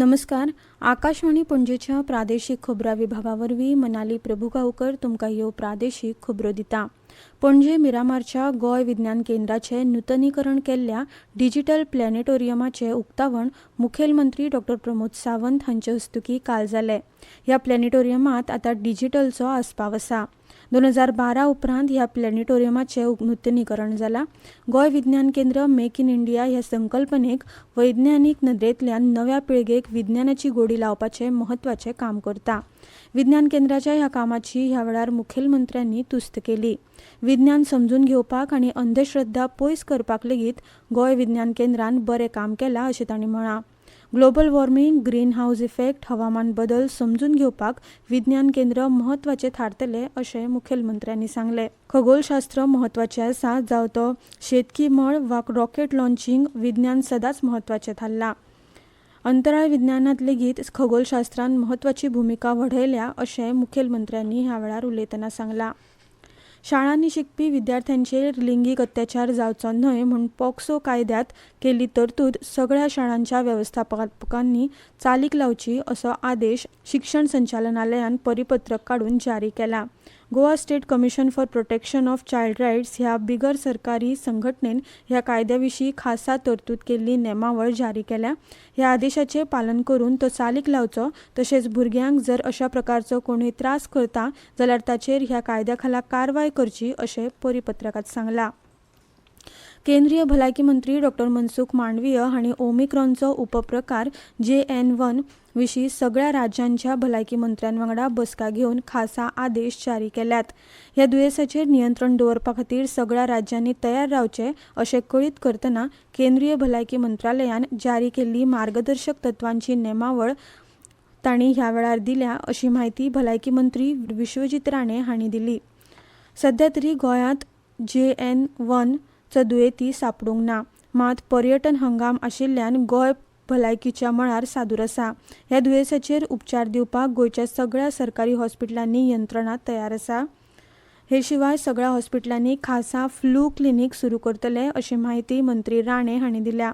नमस्कार. आकाशवाणी पणजेच्या प्रादेशीक खबरां विभागावरवीं मनाली प्रभुगांवकर तुमकां ह्यो प्रादेशीक खबरो दिता. पणजे मिरामारच्या गोंय विज्ञान केंद्राचे नूतनीकरण केल्ल्या डिजिटल प्लॅनेटोरियमाचें उक्तावण मुखेलमंत्री डॉ. प्रमोद सावंत हांचे हस्तुकीं काल जालें. ह्या प्लॅनेटोरियमांत आतां डिजिटलचो आस्पाव आसा. 2012 उपरांत ह्या प्लॅनेटोरियमाचें नूतनीकरण जालां. गोंय विज्ञान केंद्र मेक इन इंडिया ह्या संकल्पनेक वैज्ञानीक नदरेंतल्यान नव्या पिळगेक विज्ञानाची गोडी लावपाचें म्हत्वाचें काम करता. विज्ञान केंद्राच्या ह्या कामाची ह्या वेळार मुखेलमंत्र्यांनी तुस्त केली. विज्ञान समजून घेवपाक आनी अंधश्रद्धा पयस करपाक लेगीत गोंय विज्ञान केंद्रान बरें काम केलां अशें तांणी म्हळां. ग्लोबल वॉर्मिंग, ग्रीन हावस इफेक्ट, हवामान बदल समजून घेवपाक विज्ञान केंद्र म्हत्वाचें थारतलें अशें मुखेलमंत्र्यांनी सांगलें. खगोलशास्त्र म्हत्वाचें आसा, जावं तो शेतकी मळ वा रॉकेट लॉन्चिंग, विज्ञान सदांच म्हत्वाचें थारलां. अंतराळ विज्ञानांत लेगीत खगोलशास्त्रान म्हत्वाची भुमिका वठयल्या अशें मुखेलमंत्र्यांनी ह्या वेळार उलयतना सांगलां. शाळांनी शिकपी विद्यार्थ्यांचेर लिंगीक अत्याचार जावचो न्हय म्हूण पॉक्सो कायद्यांत केल्ली तरतूद सगळ्या शाळांच्या वेवस्थापकांनी चालीक लावची असो आदेश शिक्षण संचालनालयान परिपत्रक काडून जारी केला. Goa state commission for protection of child rights ह्या बिगर सरकारी संघटनेन ह्या कायद्याविशीं खासा तरतूद केल्ली नेमावळ जारी केल्या. ह्या आदेशाचें पालन करून तो चालीक लावचो, तशेंच भुरग्यांक जर अशा प्रकारचो कोणूय त्रास करता जाल्यार ताचेर ह्या कायद्या खाला कारवाय करची अशें परिपत्रकांत सांगलां. केंद्रीय भलायकी मंत्री डॉ. मनसुख मांडवीय हांणी ओमिक्रॉनचो उपप्रकार JN.1 विशीं सगळ्या राज्यांच्या भलायकी मंत्र्यां वांगडा बसका घेवन खासा आदेश जारी केल्यात. ह्या दुयेंसाचेर नियंत्रण दवरपा खातीर सगळ्या राज्यांनी तयार रावचें अशें कळीत करतना केंद्रीय भलायकी मंत्रालयान जारी केल्ली मार्गदर्शक तत्वांची नेमावळ तांणी ह्या वेळार दिल्या अशी माहिती भलायकी मंत्री विश्वजीत राणे हांणी दिली. सध्या तरी गोंयांत JN.1 चो दुयेंती सापडूंक ना, मात पर्यटन हंगाम आशिल्ल्यान गोंय भलायकीच्या मळार सादूर आसा. ह्या दुयेंसाचेर उपचार दिवपाक गोंयच्या सगळ्या सरकारी हॉस्पिटलांनी यंत्रणा तयार आसा. हे शिवाय सगळ्या हॉस्पिटलांनी खासा फ्लू क्लिनीक सुरू करतले अशी माहिती मंत्री राणे हांणी दिल्या.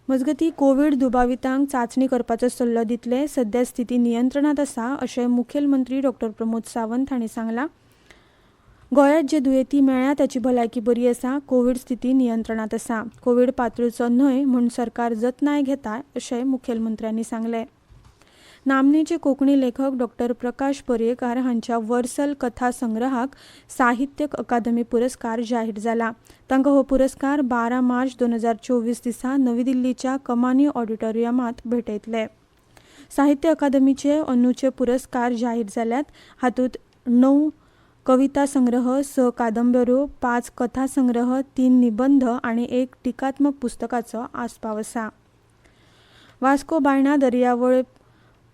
मजगतीं कोव्हीड दुबावितांक चांचणी करपाचो सल्लो दितले. सध्या स्थिती नियंत्रणांत आसा अशें मुखेलमंत्री डॉ. प्रमोद सावंत हांणी सांगलां. गोंयांत जे दुयेंती मेळ्ळ्या ताची भलायकी बरी आसा. कोव्हीड स्थिती नियंत्रणांत आसा. कोव्हीड पातळचो न्हय म्हूण सरकार जतनाय घेता अशें मुखेलमंत्र्यांनी सांगलें. नामनेचे कोंकणी लेखक डॉ. प्रकाश पर्येकार हांच्या वर्सल कथा संग्रहाक साहित्य अकादमी पुरस्कार जाहीर जाला. तांकां हो पुरस्कार 12 मार्च 2024 दिसा नवी दिल्लीच्या कमानी ऑडिटोरियमांत भेटयतले. साहित्य अकादमीचे अंदूचे पुरस्कार जाहीर जाल्यात. हातूंत 9 कविता संग्रह, 6 कादंबऱ्यो, 5 कथा संग्रह, 3 निबंध आनी 1 टिकात्मक पुस्तकाचो आस्पाव आसा. वास्को बायणा दर्यावळ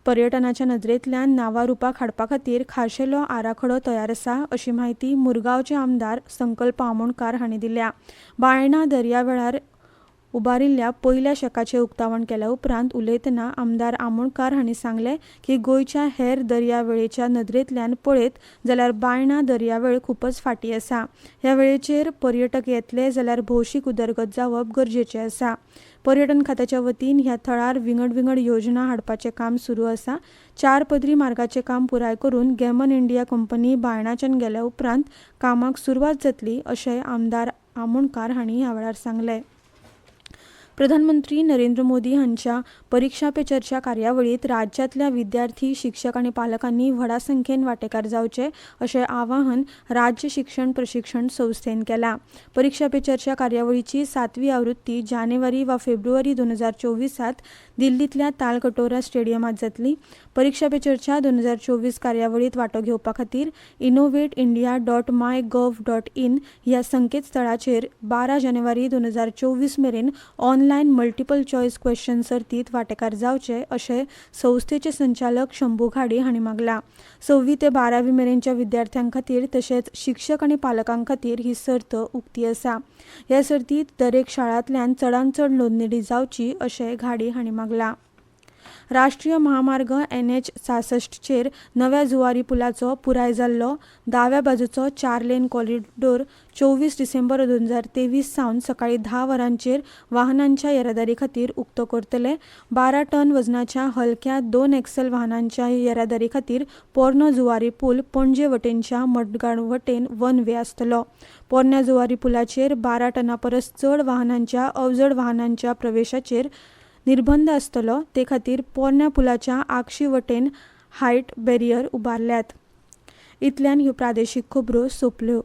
पर्यटनाच्या नदरेंतल्यान नांवां रुपाक हाडपा खातीर खाशेलो आराखडो तयार आसा अशी माहिती मुरगांवचे आमदार संकल्प आमोणकार हांणी दिल्या. बायणा दर्यावेळार उबारिल्ल्या पयल्या शेकाचें उक्तावण केल्या उपरांत उलयतना आमदार आमोणकार हांणी सांगलें की गोंयच्या हेर दर्यावेळेच्या नदरेंतल्यान पळयत जाल्यार बायणा दर्यावेळ खूपच फाटीं आसा. ह्या वेळेचेर पर्यटक येतले जाल्यार भौशीक उदरगत जावप गरजेचें आसा. पर्यटन खात्याच्या वतीन ह्या थळार विंगड योजना हाडपाचें काम सुरू आसा. 4 पदरी मार्गाचें काम पुराय करून गॅमन इंडिया कंपनी बायणाच्यान गेल्या उपरांत कामाक सुरवात जातली अशें आमदार आमोणकार हांणी ह्या वेळार सांगलें. प्रधानमंत्री नरेंद्र मोदी हांच्या परीक्षा पे चर्चा कार्यावळीत राज्यांतल्या विद्यार्थी, शिक्षक आनी पालकांनी व्हडा संख्येन वांटेकार जावचे अशें आवाहन राज्य शिक्षण प्रशिक्षण संस्थेन केलां. परीक्षा पे चर्चा कार्यावळीची 7वी आवृत्ती जानेवारी वा फेब्रुवारी 2024 दिल्लींतल्या तालकटोरा स्टेडियमांत जातली. परीक्षा पे चर्चा 2024 कार्यावळीत वांटो घेवपा खातीर innovateindia.mygov.in ह्या संकेतस्थळाचेर 12 जानेवारी 2024 मेरेन ऑनलायन मल्टिपल चॉयस क्वेश्चन सर्तींत वांटेकार जावचे अशें संस्थेचे संचालक शंभू घाडी हांणी मागलां. 6वी ते 12वी मेरेनच्या विद्यार्थ्यां खातीर तशेंच शिक्षक आनी पालकां खातीर ही सर्त उक्ती आसा. ह्या सर्तींत दरेक शाळांतल्यान चडांत चड नोंदणी जावची अशें घाडी हांणी मागलां. राष्ट्रीय महामार्ग NH-66 नव्या जुवारी पुलाचो पुराय जाल्लो दाव्या बाजूचो 4 लेन कॉरिडॉर 24 डिसेंबर 2023 सावन सकाळी 10 वरांचेर वाहनांच्या येरादारी खातीर उक्तो करतले. 12 टन वजनाच्या हलक्या 2 एक्सेल वाहनांच्या येरादारी खातीर पोरनो जुवारी पूल पणजे वटेनच्या मडगांव वटेन वन वे आसतलो. पोरन्या जुवारी पुलाचेर 12 टना परस चड वाहनांच्या अवजड वाहनांच्या प्रवेशाचेर निर्बंध आसतलो. ते खातीर पोरन्या पुलाच्या आगशी वटेन हायट बॅरियर उबारल्यात. इतल्यान ह्यो प्रादेशीक खबरो सोंपल्यो.